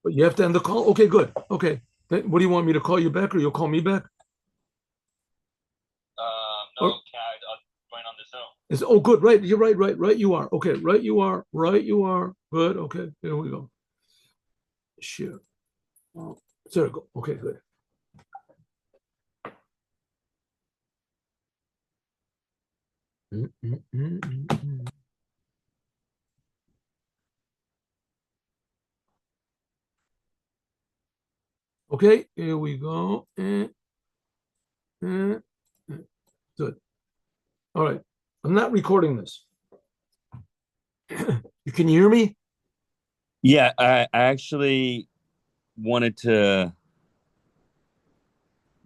But you have to end the call. Okay, good. Okay. What do you want me to call you back, or you'll call me back? No, Or can I join on the show? is oh good, right? You're right, right, right. You are. Okay, right, you are, right, you are. Good. Okay, here we go. Sure. Oh, there we go. Okay, good. Mm, mm, mm, mm, mm. Okay, here we go. Eh, eh. Good. All right. I'm not recording this. You can hear me? Yeah, I actually wanted to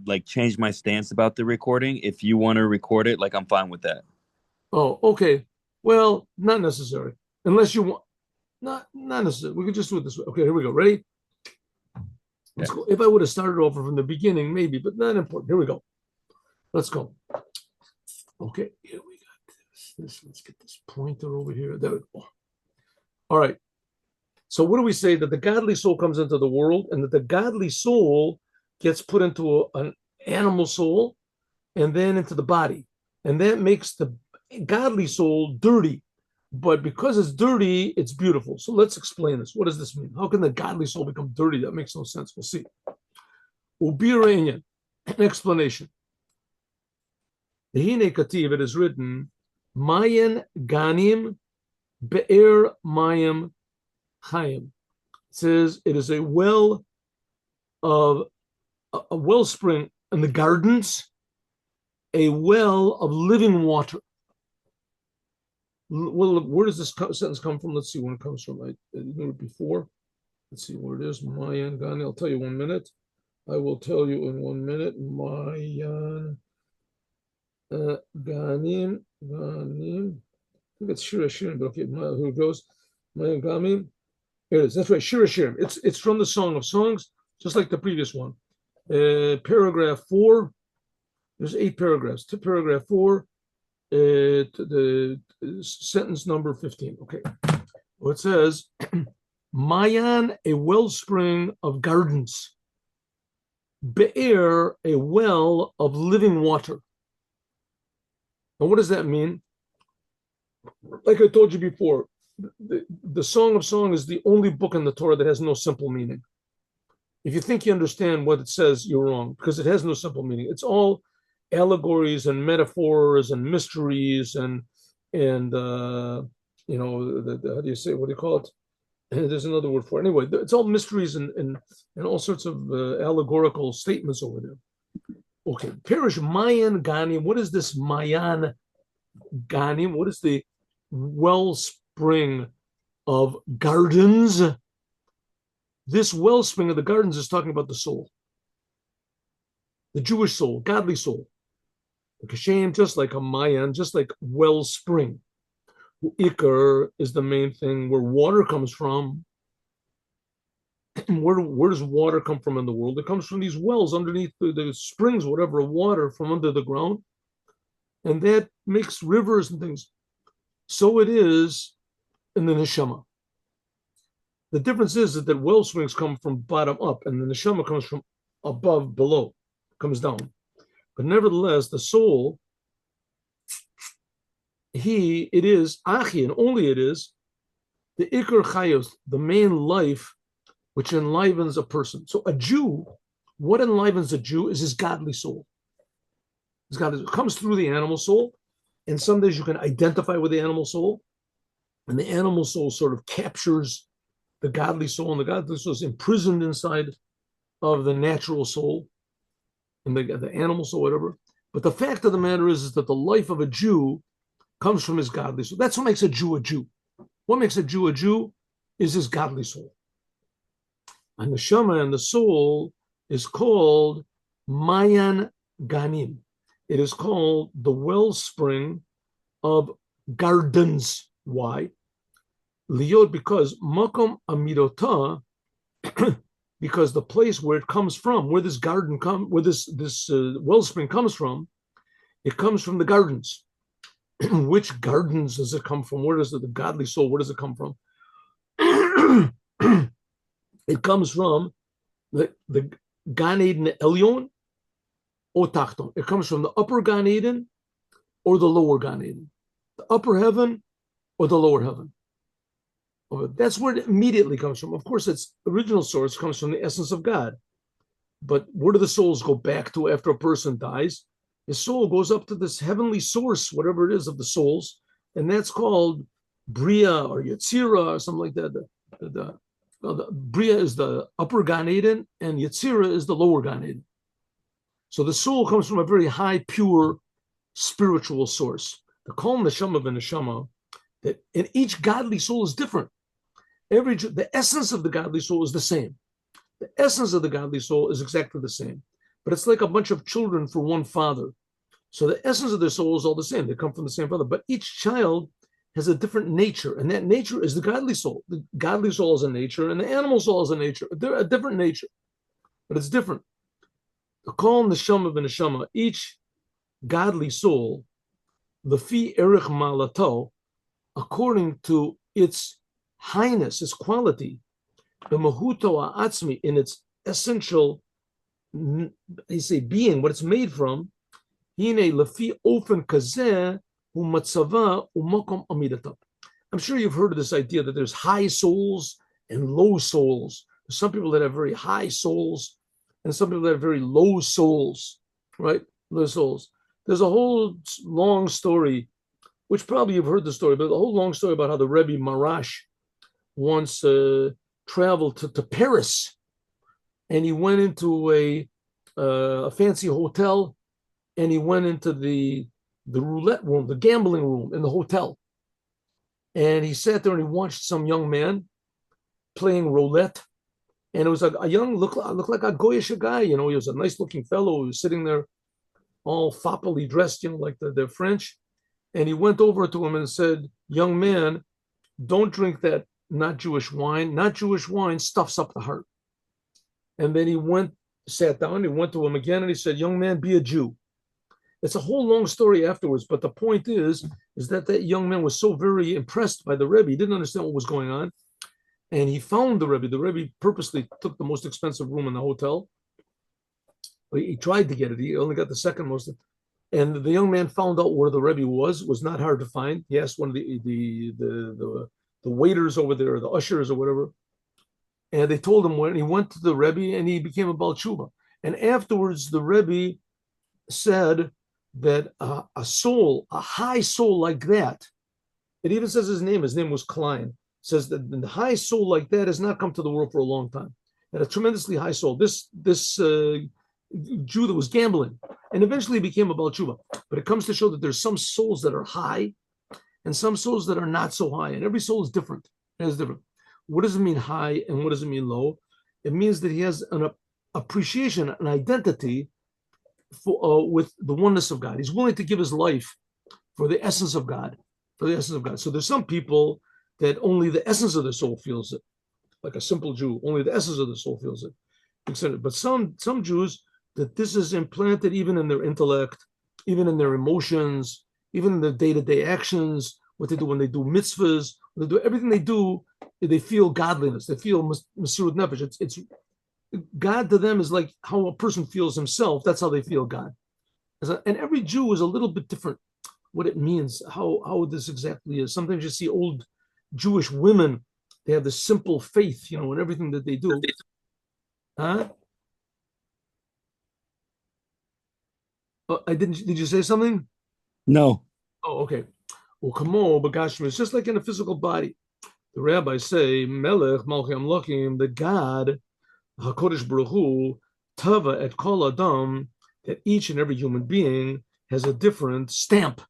like change my stance about the recording. If you want to record it, like I'm fine with that. Oh, okay. Well, not necessary. Unless you want, not necessary. We can just do it this way. Okay, here we go. Ready? Yeah. Let's go. If I would have started over from the beginning, maybe, but not important. Here we go. Let's go. Okay, here we got this. Let's get this pointer over here. There we go. All right. So what do we say? That the godly soul comes into the world, and that the godly soul gets put into an animal soul, and then into the body, and that makes the godly soul dirty. But because it's dirty, it's beautiful. So let's explain this. What does this mean? How can the godly soul become dirty? That makes no sense. We'll see. Ubiranian, an explanation. The Hine Kativ, it is written, Mayan Ganim Be'er Mayim Chaim. It says it is a well of a wellspring in the gardens, a well of living water. Well, where does this sentence come from? Let's see where it comes from. I knew it before. Let's see where it is. Mayan Gani. I'll tell you 1 minute. I will tell you in 1 minute. Mayan Ganim. Ganim. I think it's Shira Shirim, but okay, here it goes. Mayan Ganim. Here it is. That's right. Shira Shirim. It's from the Song of Songs, just like the previous one. Paragraph 4. There's 8 paragraphs. To paragraph 4. To the sentence number 15. Okay. Well, it says, Mayan, a wellspring of gardens. Be'er, a well of living water. And what does that mean? Like I told you before, the Song of Song is the only book in the Torah that has no simple meaning. If you think you understand what it says, you're wrong, because it has no simple meaning. It's all allegories and metaphors and mysteries and how do you say, what do you call it? There's another word for it. Anyway, it's all mysteries and all sorts of allegorical statements over there. Okay, Parish Mayan Ganim. What is this Mayan Ganim? What is the wellspring of gardens? This wellspring of the gardens is talking about the soul, the Jewish soul, godly soul. Like a shame, just like a Mayan, just like wellspring. Ikar is the main thing where water comes from. Where does water come from in the world? It comes from these wells underneath the springs, whatever, water from under the ground, and that makes rivers and things. So it is in the neshama. The difference is that the well springs come from bottom up, and the neshama comes from above, below, comes down. But nevertheless, the soul, it is achi, and only it is the ikar chayos, the main life which enlivens a person. So a Jew, what enlivens a Jew is his godly soul. His godly soul comes through the animal soul, and some days you can identify with the animal soul, and the animal soul sort of captures the godly soul, and the godly soul is imprisoned inside of the natural soul and the animal soul, whatever. But the fact of the matter is that the life of a Jew comes from his godly soul. That's what makes a Jew a Jew. What makes a Jew is his godly soul. And the Shema and the soul is called Mayan Ganim. It is called the wellspring of gardens. Why? Liot, because Makom Amirota, because the place where it comes from, where this garden where this wellspring comes from, it comes from the gardens. Which gardens does it come from? Where does the godly soul? Where does it come from? It comes from the Gan Eden Elyon or Tachton. It comes from the upper Gan Eden or the lower Gan Eden, the upper heaven or the lower heaven. That's where it immediately comes from. Of course, its original source comes from the essence of God. But where do the souls go back to after a person dies? His soul goes up to this heavenly source, whatever it is of the souls, and that's called Bria or Yetzira or something like that. The Bria is the upper Gan Eden, and Yetzira is the lower Gan Eden. So the soul comes from a very high, pure, spiritual source. The Kol Neshama v'Neshama, that and each godly soul is different. The essence of the godly soul is the same. The essence of the godly soul is exactly the same, but it's like a bunch of children for one father. So the essence of their soul is all the same. They come from the same father, but each child has a different nature, and that nature is the godly soul. The godly soul is a nature, and the animal soul is a nature. They're a different nature, but it's different. The Kol Neshama v'Neshama, each godly soul, Lefi Erech Malato, according to its highness, its quality, the Mahuto Atzmi, in its essential, they say, being, what it's made from, Hine Lefi Ofen Kazeh, Umatzava, Umakom Amidatab. I'm sure you've heard of this idea that there's high souls and low souls. There's some people that have very high souls and some people that have very low souls, right? Low souls. There's a whole long story, which probably you've heard the story, but a whole long story about how the Rebbe Marash once traveled to Paris, and he went into a fancy hotel, and he went into the roulette room, the gambling room in the hotel, and he sat there and he watched some young man playing roulette, and it was a young looked like a goyish guy, he was a nice looking fellow. He was sitting there all foppily dressed, like the French, and he went over to him and said, "Young man, don't drink that not Jewish wine. Not Jewish wine stuffs up the heart." And then sat down, he went to him again, and he said, "Young man, be a Jew." It's a whole long story afterwards, but the point is that young man was so very impressed by the Rebbe, he didn't understand what was going on, and he found the Rebbe. The Rebbe purposely took the most expensive room in the hotel. He tried to get it. He only got the second most. And the young man found out where the Rebbe was not hard to find. He asked one of the waiters over there, the ushers or whatever, and they told him where. And he went to the Rebbe, and he became a Baal Tshuva. And afterwards, the Rebbe said that a high soul like that, it even says his name was Klein, says that the high soul like that has not come to the world for a long time. And a tremendously high soul. This Jew that was gambling, and eventually became a Baal Tshuva. But it comes to show that there's some souls that are high and some souls that are not so high, and every soul is different. It's different. What does it mean high and what does it mean low? It means that he has an appreciation, an identity with the oneness of God. He's willing to give his life for the essence of God, So there's some people that only the essence of the soul feels it, like a simple Jew. Only the essence of the soul feels it. But some Jews, that this is implanted even in their intellect, even in their emotions, even in their day-to-day actions, what they do when they do mitzvahs, when they do everything they do, they feel godliness. They feel Mesirut Nefesh. It's God to them is like how a person feels himself. That's how they feel God. And every Jew is a little bit different. What it means, how this exactly is. Sometimes you see old Jewish women; they have this simple faith, in everything that they do. Huh? I didn't. Did you say something? No. Oh, okay. Well, kamo b'gashmi. It's just like in a physical body. The rabbis say, Melech Malchei Amlokim, the God, Hakodesh Baruch Hu, Tava et Kol Adam, that each and every human being has a different stamp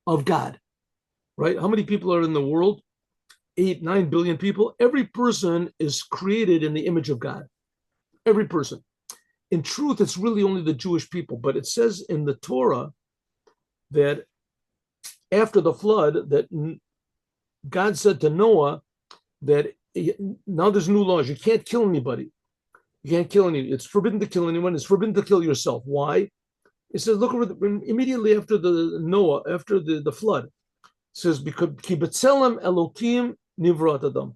of God. Right? How many people are in the world? 8-9 billion people. Every person is created in the image of God. Every person. In truth, it's really only the Jewish people, but it says in the Torah that after the flood, that God said to Noah that now there's new laws. You can't kill anybody. You can't kill any. It's forbidden to kill anyone. It's forbidden to kill yourself. Why? It says, look over immediately after the flood. It says, because Kibetzelem Elokim Nivrat Adam.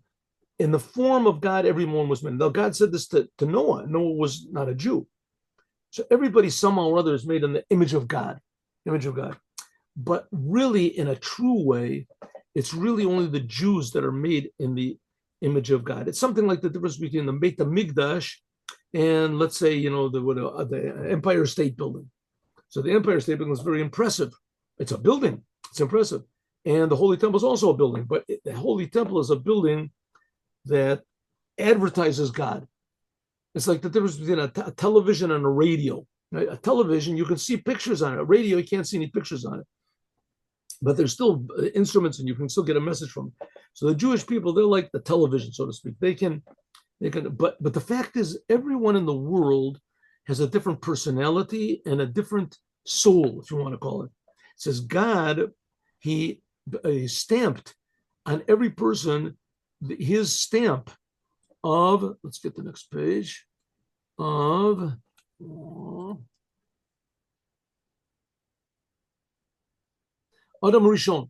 in the form of God, everyone was made. Now, God said this to Noah. Noah was not a Jew. So everybody somehow or other is made in the image of God, image of God. But really, in a true way, it's really only the Jews that are made in the image of God. It's something like the difference between the Beit HaMikdash and, let's say, the Empire State Building. So the Empire State Building is very impressive. It's a building. It's impressive. And the Holy Temple is also a building. But the Holy Temple is a building that advertises God. It's like the difference between a television and a radio. Right? A television, you can see pictures on it. A radio, you can't see any pictures on it. But there's still instruments and you can still get a message from them. So the Jewish people, they're like the television, so to speak. They can, but the fact is, everyone in the world has a different personality and a different soul, if you want to call it. It says God, he stamped on every person his stamp of, let's get the next page, of Adam Rishon.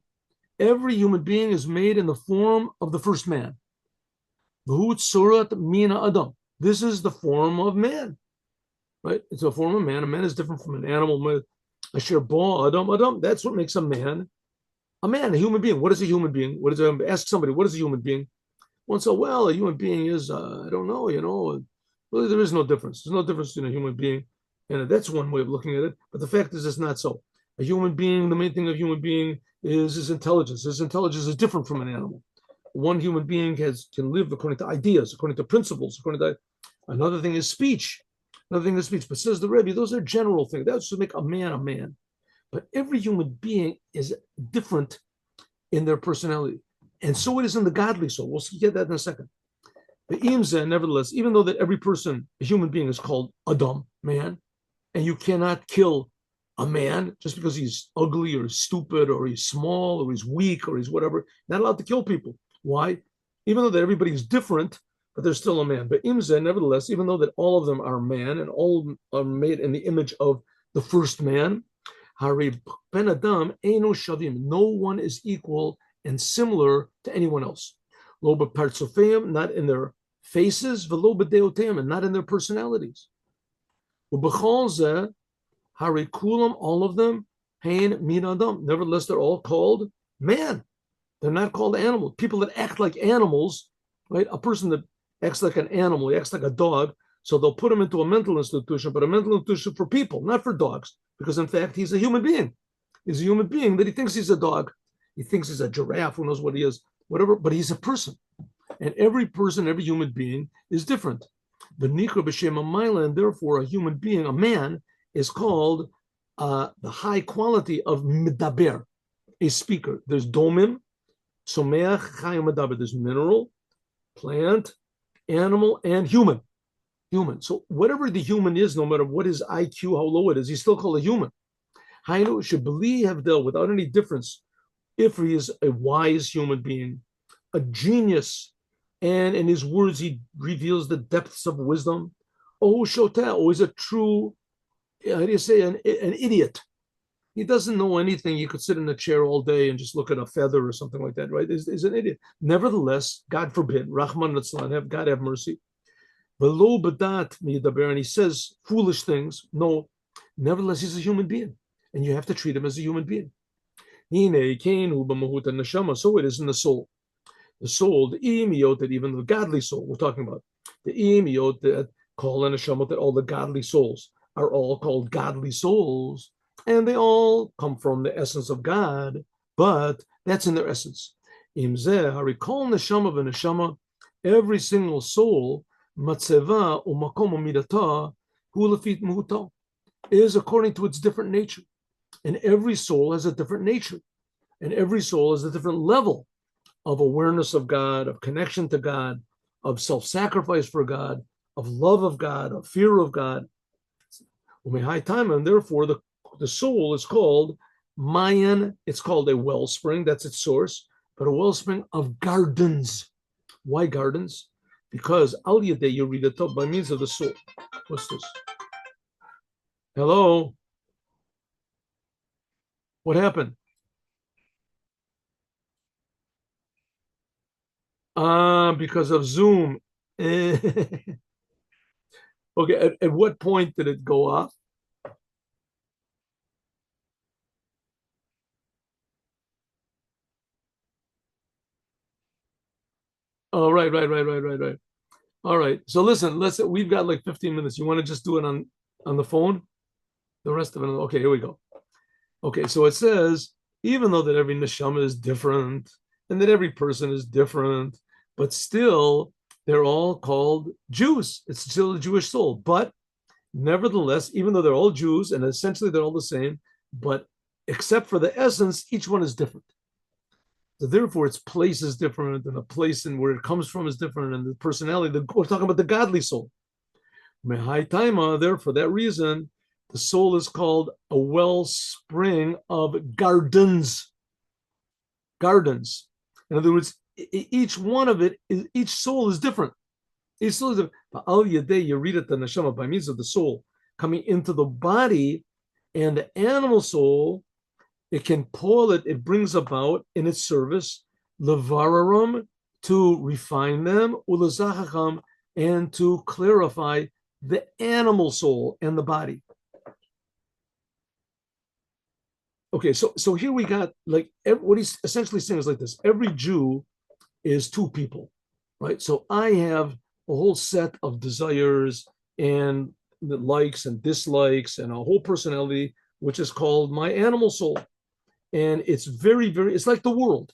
Every human being is made in the form of the first man. Mina Adam. This is the form of man, right? It's a form of man. A man is different from an animal. Asher bo Adam. Adam. That's what makes a man, a human being. What is a human being? What is ask somebody? What is a human being? One say, well, a human being is, I don't know, really there is no difference. There's no difference in a human being. And that's one way of looking at it. But the fact is, it's not so. A human being, the main thing of human being is his intelligence. His intelligence is different from an animal. One human being can live according to ideas, according to principles, according to another thing is speech. Another thing is speech. But says the Rebbe, those are general things. That's to make a man a man. But every human being is different in their personality. And so it is in the godly soul. We'll get that in a second. The imza, nevertheless, even though that every person, a human being, is called Adam, man, and you cannot kill a man just because he's ugly or stupid or he's small or he's weak or he's whatever, not allowed to kill people. Why? Even though that everybody is different, but they're still a man. But imza, nevertheless, even though that all of them are man and all are made in the image of the first man, Hari ben Adam eino shavim. No one is equal and similar to anyone else. Lo b'partzofeim, not in their faces, v'lo b'deoteim, and not in their personalities. U'b'chol zeh, hari kulam, all of them, hein min adam. Nevertheless, they're all called man. They're not called animal. People that act like animals, right? A person that acts like an animal, he acts like a dog, so they'll put him into a mental institution, but a mental institution for people, not for dogs, because in fact, he's a human being. He's a human being that he thinks he's a dog. He thinks he's a giraffe, who knows what he is, whatever, but he's a person. And every person, every human being is different. The Nikra B'Shem Amayla, and therefore a human being, a man, is called the high quality of Medaber, a speaker. There's Domim, Someach, Chayim Medaber. There's mineral, plant, animal, and human. Human. So whatever the human is, no matter what his IQ, how low it is, he's still called a human. Hainu should believe have dealt without any difference if he is a wise human being, a genius, and in his words he reveals the depths of wisdom. Oh, Shota, or is a true, how do you say, an idiot. He doesn't know anything. You could sit in a chair all day and just look at a feather or something like that, right? He's an idiot. Nevertheless, God forbid, Rahman Litzlan, God have mercy. And he says foolish things. No, nevertheless, he's a human being, and you have to treat him as a human being. So it is in the soul. The soul, the imiyot, that even the godly soul we're talking about, the imiyot that call an neshama, that all the godly souls are all called godly souls, and they all come from the essence of God, but that's in their essence. Imzeh, harikol neshama v'neshama, every single soul, matzeva umakom midata, hu lefit muhuta, is according to its different nature. And every soul has a different nature. And every soul has a different level of awareness of God, of connection to God, of self-sacrifice for God, of love of God, of fear of God. And therefore, the soul is called Mayan. It's called a wellspring. That's its source. But a wellspring of gardens. Why gardens? Because Al Yadei Yuridato, by means of the soul. What's this? Hello? What happened? Because of Zoom. Okay, at what point did it go off? Oh, right. All right. So listen, we've got like 15 minutes. You want to just do it on the phone? The rest of it. Okay, here we go. Okay, so it says, even though that every neshama is different and that every person is different, but still they're all called Jews. It's still a Jewish soul. But nevertheless, even though they're all Jews and essentially they're all the same, but except for the essence, each one is different. So therefore, its place is different, and the place and where it comes from is different, and the personality. We're talking about the godly soul. Mehai Taima, there for that reason, the soul is called a wellspring of gardens. Gardens. In other words, each one of it is each soul is different. Each soul is different. Al Yadei, you read it the neshama by means of the soul coming into the body, and the animal soul, it can pull it, it brings about in its service levararum, to refine them, ulazachacham, and to clarify the animal soul and the body. Okay, so here we got like what he's essentially saying is like this: every Jew is two people, right? So I have a whole set of desires and the likes and dislikes and a whole personality, which is called my animal soul. And it's it's like the world.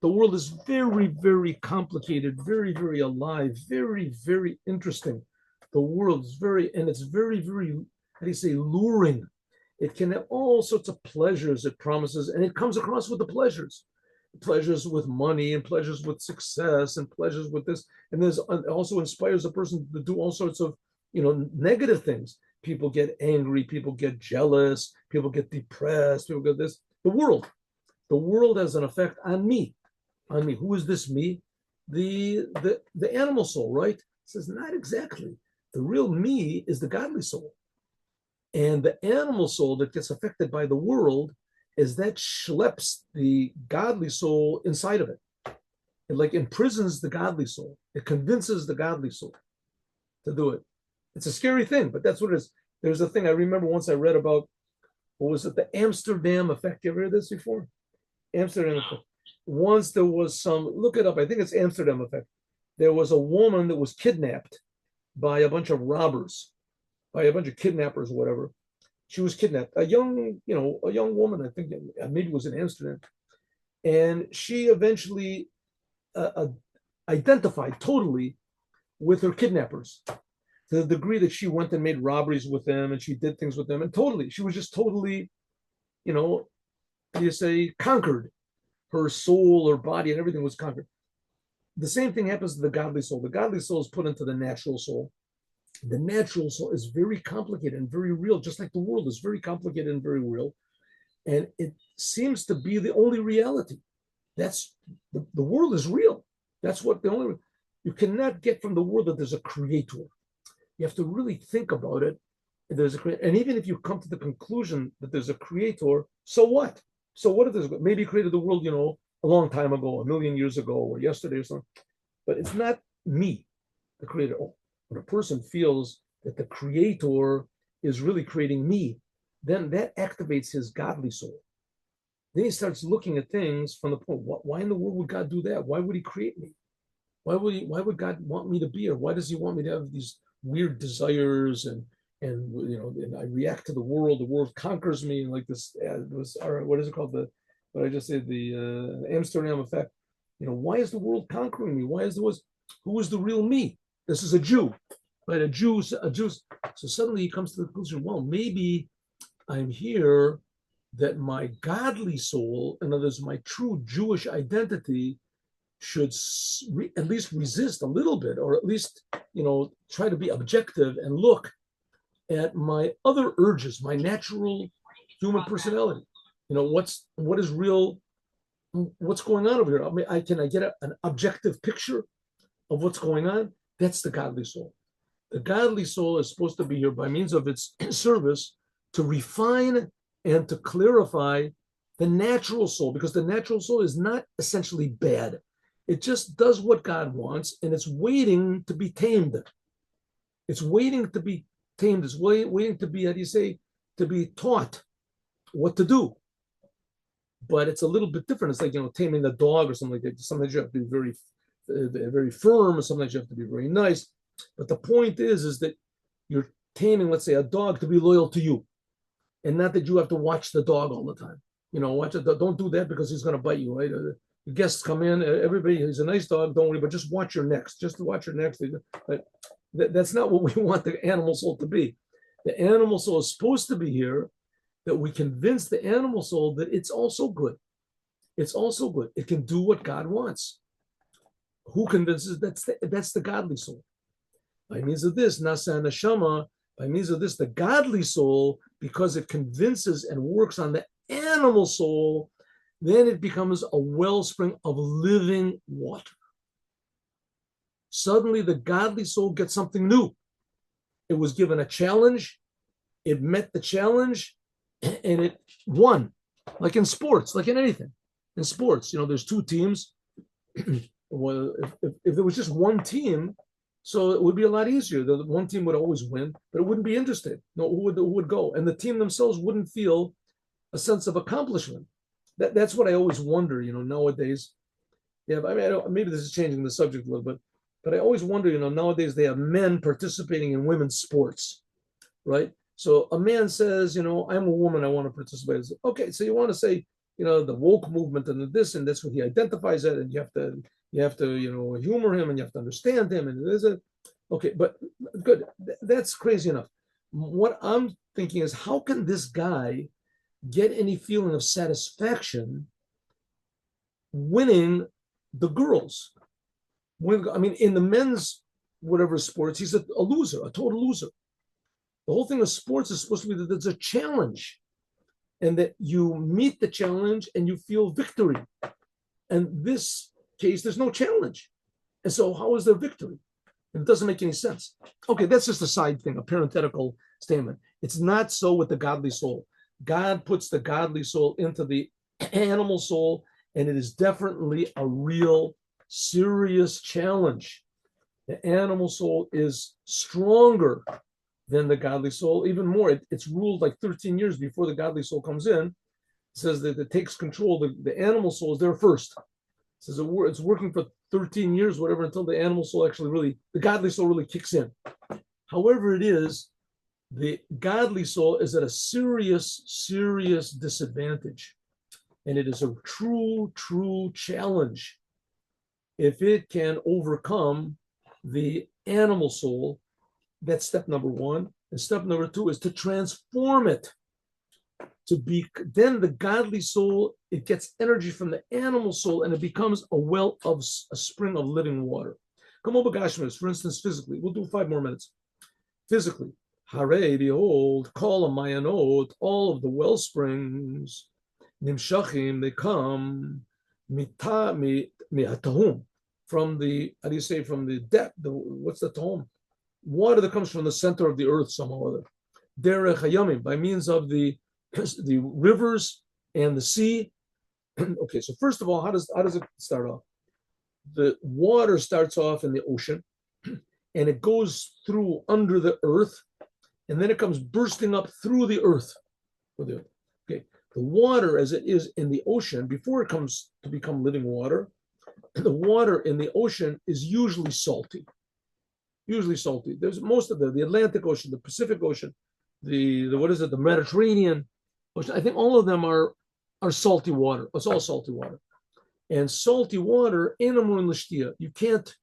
The world is very complicated, very alive, very interesting. The world is and it's very, how do you say, luring. It can have all sorts of pleasures it promises, and it comes across with the pleasures with money and pleasures with success and pleasures with this. And there's also inspires a person to do all sorts of, negative things. People get angry, people get jealous, people get depressed, people get this. The world has an effect on me. Who is this me? The animal soul, right? It says not exactly. The real me is the godly soul. And the animal soul that gets affected by the world is that schleps the godly soul inside of it. It like imprisons the godly soul. It convinces the godly soul to do it. It's a scary thing, but that's what it is. There's a thing I remember once I read about, what was it? The Amsterdam effect. You ever heard this before? Amsterdam effect. Once there was look it up. I think it's Amsterdam effect. There was a woman that was kidnapped by a bunch of robbers, by a bunch of kidnappers or whatever. She was kidnapped. A young woman, I think maybe it was in Amsterdam. And she eventually identified totally with her kidnappers to the degree that she went and made robberies with them and she did things with them. And she was just totally, you say, conquered. Her soul, her body, and everything was conquered. The same thing happens to the godly soul. The godly soul is put into the natural soul. The natural soul is very complicated and very real, just like the world is very complicated and very real. And it seems to be the only reality. That's the world is real. That's what you cannot get from the world that there's a creator. You have to really think about it. And even if you come to the conclusion that there's a creator, so what? So what if there's maybe he created the world, a long time ago, a million years ago, or yesterday or something? But it's not me, the creator. When a person feels that the creator is really creating me, then that activates his godly soul. Then he starts looking at things from the point, why in the world would God do that? Why would he create me? Why would God want me to be here? Why does he want me to have these weird desires and I react to the world conquers me like this. What is it called? What I just said, the Amsterdam effect. Why is the world conquering me? Who is the real me? This is a Jew, right? A Jew. So suddenly he comes to the conclusion, well, maybe I'm here that my godly soul, in other words, my true Jewish identity, should at least resist a little bit, or at least try to be objective and look at my other urges, my natural human personality. What is real? What's going on over here? Can I get an objective picture of what's going on? That's the godly soul. The godly soul is supposed to be here by means of its service to refine and to clarify the natural soul, because the natural soul is not essentially bad. It just does what God wants, and it's waiting to be tamed. It's waiting to be tamed. It's waiting to be, how do you say, to be taught what to do. But it's a little bit different. It's like, taming a dog or something like that. Sometimes you have to be very firm, or sometimes you have to be very nice. But the point is that you're taming, let's say, a dog to be loyal to you, and not that you have to watch the dog all the time. Watch it. Don't do that because he's going to bite you, right? The guests come in, everybody, he's a nice dog, don't worry, but just watch your next. Just watch your next. But that's not what we want the animal soul to be. The animal soul is supposed to be here that we convince the animal soul that it's also good. It's also good. It can do what God wants. Who convinces? That's the godly soul. By means of this, nasa neshama, by means of this, the godly soul, because it convinces and works on the animal soul, then it becomes a wellspring of living water. Suddenly, the godly soul gets something new. It was given a challenge, it met the challenge, and it won. Like in sports, like in anything. In sports, there's two teams. Well, if there was just one team, so it would be a lot easier. The one team would always win, but it wouldn't be interesting. No, who would go? And the team themselves wouldn't feel a sense of accomplishment. That's what I always wonder, nowadays. Yeah, I mean, maybe this is changing the subject a little bit, but I always wonder, nowadays they have men participating in women's sports, right? So a man says, I'm a woman, I want to participate. Okay, so you want to say, the woke movement and this, and that's what he identifies as, and you have to, humor him, and you have to understand him, and there's a, okay, but good, that's crazy enough. What I'm thinking is, how can this guy get any feeling of satisfaction winning the girls? In the men's whatever sports, he's a loser, a total loser. The whole thing of sports is supposed to be that there's a challenge, and that you meet the challenge and you feel victory. And this case, there's no challenge. And so how is there victory? It doesn't make any sense. Okay, that's just a side thing, a parenthetical statement. It's not so with the godly soul. God puts the godly soul into the animal soul, and it is definitely a real serious challenge. The animal soul is stronger than the godly soul, even more. It's ruled like 13 years before the godly soul comes in. It says that it takes control. The animal soul is there first. It says it's working for 13 years, whatever, until the animal soul the godly soul really kicks in. However it is, the godly soul is at a serious, serious disadvantage. And it is a true, true challenge if it can overcome the animal soul. That's step number one. And step number two is to transform it. Then the godly soul, it gets energy from the animal soul, and it becomes a spring of living water. Come over, Gashmis, for instance, physically. We'll do 5 more minutes. Physically, Hare, behold, Kol Mayanot, all of the well springs, Nimshachim, they come, Mihatahum, from the, how do you say, from the depth, what's the tahum? Water that comes from the center of the earth somehow or other. Derech Hayamim, by means of the rivers and the sea. Okay, so first of all, how does it start off? The water starts off in the ocean, and it goes through under the earth, and then it comes bursting up through the earth. Okay, the water as it is in the ocean, before it comes to become living water, the water in the ocean is usually salty. Usually salty. There's most of the Atlantic Ocean, the Pacific Ocean, the Mediterranean Ocean. I think all of them are salty water. It's all salty water. And salty water, you can't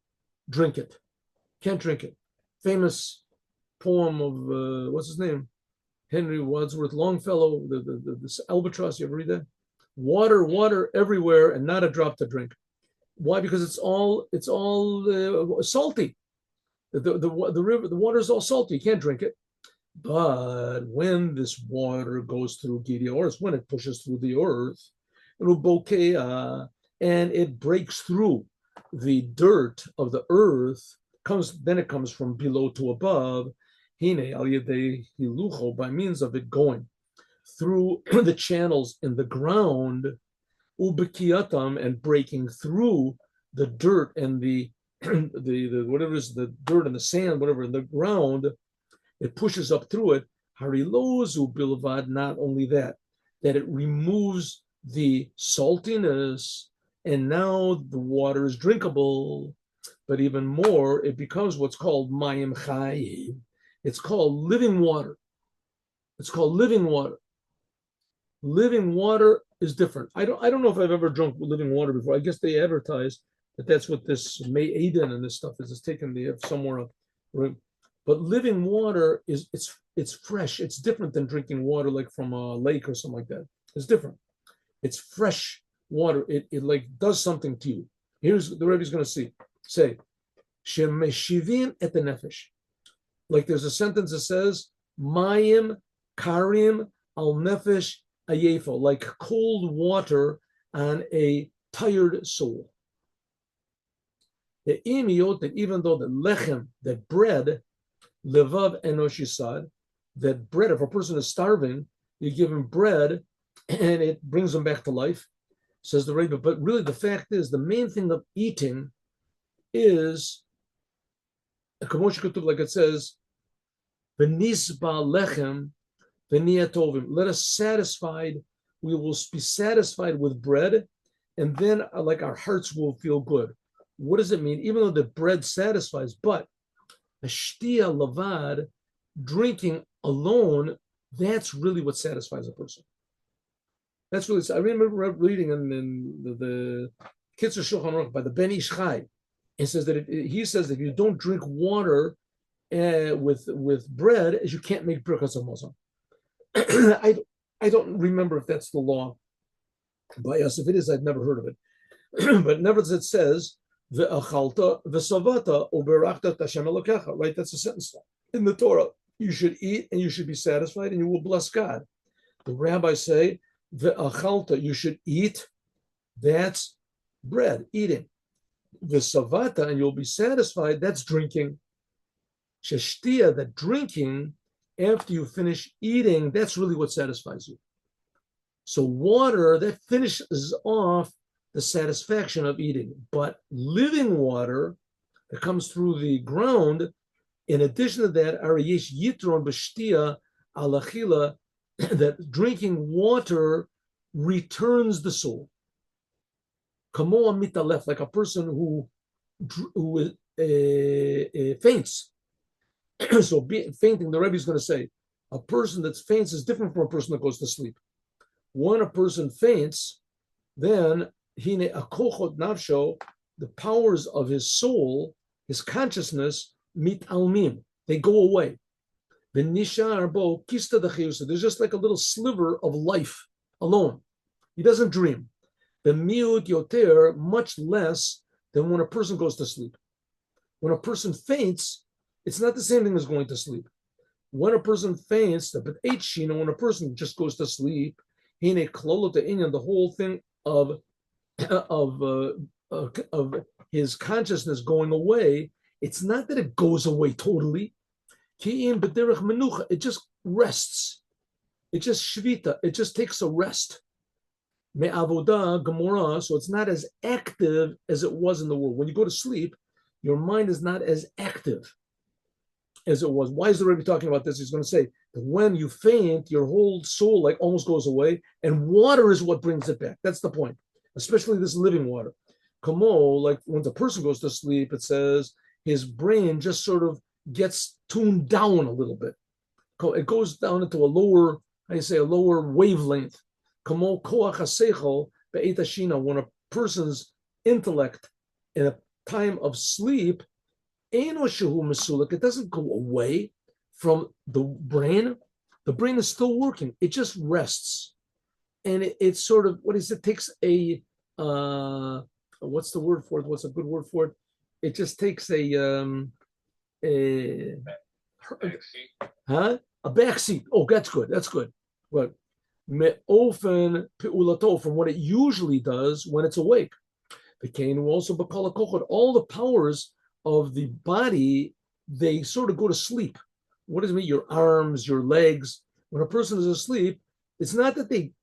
drink it. Can't drink it. Famous poem of what's his name? Henry Wadsworth Longfellow, the Albatross. You ever read that? Water, water everywhere, and not a drop to drink. Why? Because it's all salty. The river, the water is all salty. You can't drink it. But when this water goes through Gideon, when it pushes through the earth, and it breaks through the dirt of the earth, then it comes from below to above, by means of it going through the channels in the ground, and breaking through the dirt and the whatever is the dirt and the sand, whatever in the ground, it pushes up through it. Harilozu bilvad, not only that, that it removes the saltiness, and now the water is drinkable. But even more, it becomes what's called mayim chayim. It's called living water. It's called living water. Living water is different. I don't know if I've ever drunk living water before. I guess they advertise that that's what this May Aden and this stuff is. It's taken the somewhere up. Right? But living water it's fresh. It's different than drinking water like from a lake or something like that. It's different. It's fresh water. It like does something to you. Here's the Rebbe's going to say, Shemeshivim et nefesh. Like there's a sentence that says, Mayim karim al nefesh ayefo, like cold water on a tired soul. The imiyot, that even though the lechem, that bread, levav enoshisad, that bread, if a person is starving, you give him bread and it brings him back to life, says the Rebbe. But really the fact is, the main thing of eating is, like it says, v'nisba lechem v'niyatovim. Let us satisfied, we will be satisfied with bread, and then like our hearts will feel good. What does it mean? Even though the bread satisfies, but a shtia lavad, drinking alone, that's really what satisfies a person. That's really, I remember reading in the Kitzur Shulchan Aruch by the Ben Ish Chai. It says that he says that if you don't drink water with bread, as you can't make birkas hamazon. I don't remember if that's the law by us. If it is, I've never heard of it. But nevertheless, it says ve'achalta ve'savata uberachta Hashem elokecha. Right, that's a sentence in the Torah. You should eat and you should be satisfied, and you will bless God. The rabbis say ve'achalta, you should eat. That's bread, eating. The savata, and you'll be satisfied, that's drinking. Sheshtia, that drinking, after you finish eating, that's really what satisfies you. So water, that finishes off the satisfaction of eating. But living water that comes through the ground, in addition to that, arayesh yitron b'shtia alachila, that drinking water returns the soul. Kamoa mitalef, like a person who faints. So fainting, the Rebbe is going to say, a person that faints is different from a person that goes to sleep. When a person faints, then hine akochot nafsho, the powers of his soul, his consciousness, mit almim, they go away. The nishar bo kista dechiyusa, there's just like a little sliver of life alone. He doesn't dream. The miut yoter, much less than when a person goes to sleep. When a person faints, it's not the same thing as going to sleep. When a person faints, but when a person just goes to sleep, the whole thing of his consciousness going away, it's not that it goes away totally. It just rests. It just shvita. It just takes a rest. Me'avodah gemora, so it's not as active as it was in the world. When you go to sleep, your mind is not as active as it was. Why is the Rebbe talking about this? He's going to say that when you faint, your whole soul like almost goes away, and water is what brings it back. That's the point, especially this living water. Kamo, like when the person goes to sleep, it says his brain just sort of gets tuned down a little bit. It goes down into a lower, a lower wavelength. When a person's intellect in a time of sleep, it doesn't go away from the brain. The brain is still working. It just rests. And it's sort of, it takes a, what's the word for it? What's a good word for it? It just takes a backseat. Oh, that's good. That's good. But me'ofen pe'ulato, from what it usually does when it's awake. The cane will also bakala kochot. All the powers of the body, they sort of go to sleep. What does it mean? Your arms, your legs. When a person is asleep, it's not that they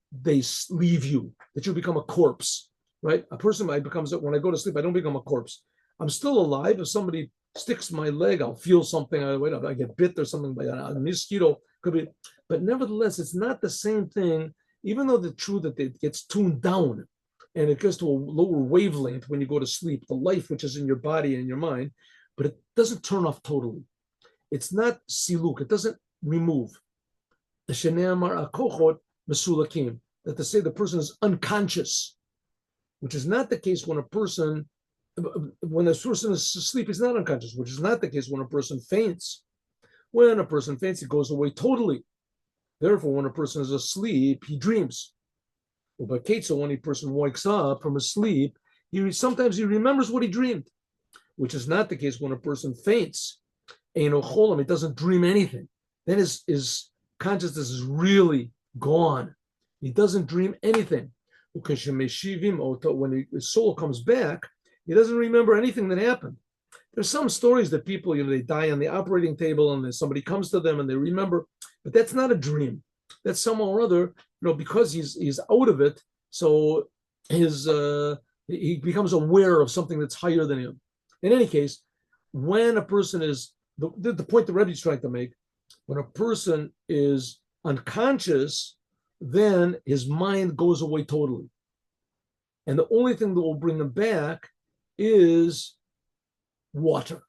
leave you, that you become a corpse. right? A person becomes, when I go to sleep, I don't become a corpse. I'm still alive. If somebody sticks my leg, I'll feel something. I get bit or something by a mosquito, could be, but nevertheless, it's not the same thing. Even though it's true that it gets tuned down and it gets to a lower wavelength when you go to sleep, the life which is in your body and your mind, but it doesn't turn off totally. It's not siluk. It doesn't remove. The sheneamar akochot mesulakim, that to say the person is unconscious, which is not the case when a person is asleep, he's not unconscious, which is not the case when a person faints. When a person faints, it goes away totally. Therefore, when a person is asleep, he dreams. But so when a person wakes up from his sleep, sometimes he remembers what he dreamed, which is not the case when a person faints. It doesn't dream anything. Then his consciousness is really gone. He doesn't dream anything. When his soul comes back, he doesn't remember anything that happened. There's some stories that people, they die on the operating table and then somebody comes to them and they remember, but that's not a dream. That's somehow or other, because he's out of it, so he becomes aware of something that's higher than him. In any case, when a person is, the point the Rebbe is trying to make, when a person is unconscious, then his mind goes away totally. And the only thing that will bring him back is water.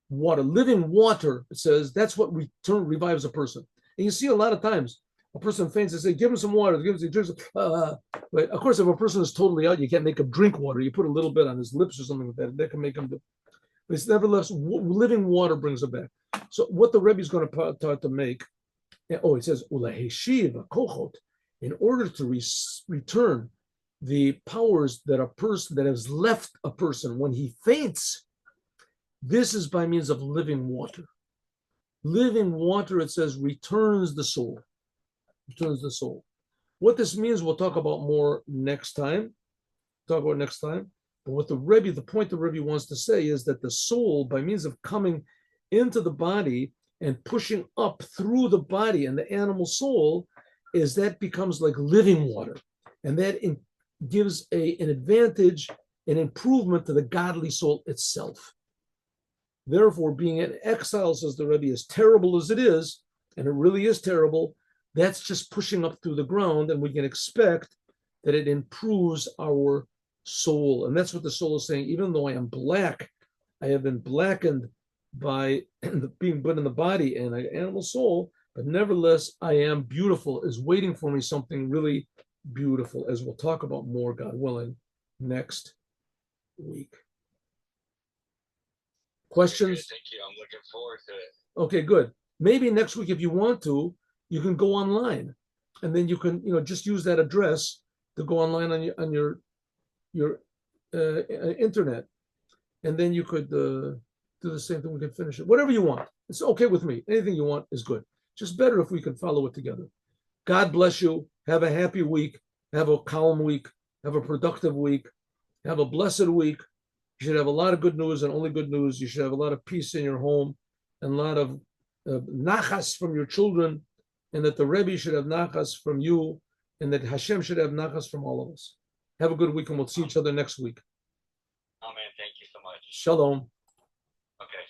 Water, living water, it says, that's what revives a person. And you see a lot of times, a person faints and say, give him some water, give him some drinks. But of course, if a person is totally out, you can't make him drink water. You put a little bit on his lips or something like that. That can make him do. But it's nevertheless, living water brings it back. So what the Rebbe is going to start to make, it says, in order to return the powers that a person that has left a person when he faints, this is by means of living water. Living water, it says, returns the soul. Returns the soul. What this means, we'll talk about more next time. But what the point the Rebbe wants to say is that the soul, by means of coming into the body and pushing up through the body and the animal soul, is that becomes like living water. And that gives an advantage, an improvement to the godly soul itself. Therefore, being in exile, says the Rebbe, as terrible as it is, and it really is terrible, that's just pushing up through the ground, and we can expect that it improves our soul. And that's what the soul is saying. Even though I am black, I have been blackened by being put in the body and an animal soul, but nevertheless, I am beautiful, is waiting for me something really beautiful, as we'll talk about more, God willing, next week. Questions? Thank you. I'm looking forward to it. Okay, good. Maybe next week, if you want to, you can go online, and then you can, just use that address to go online on your internet, and then you could do the same thing. We can finish it. Whatever you want. It's okay with me. Anything you want is good. Just better if we can follow it together. God bless you. Have a happy week. Have a calm week. Have a productive week. Have a blessed week. You should have a lot of good news and only good news. You should have a lot of peace in your home and a lot of nachas from your children, and that the Rebbe should have nachas from you, and that Hashem should have nachas from all of us. Have a good week, and we'll see each other next week. Amen. Thank you so much. Shalom. Okay,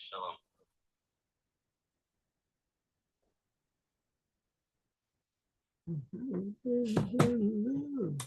shalom.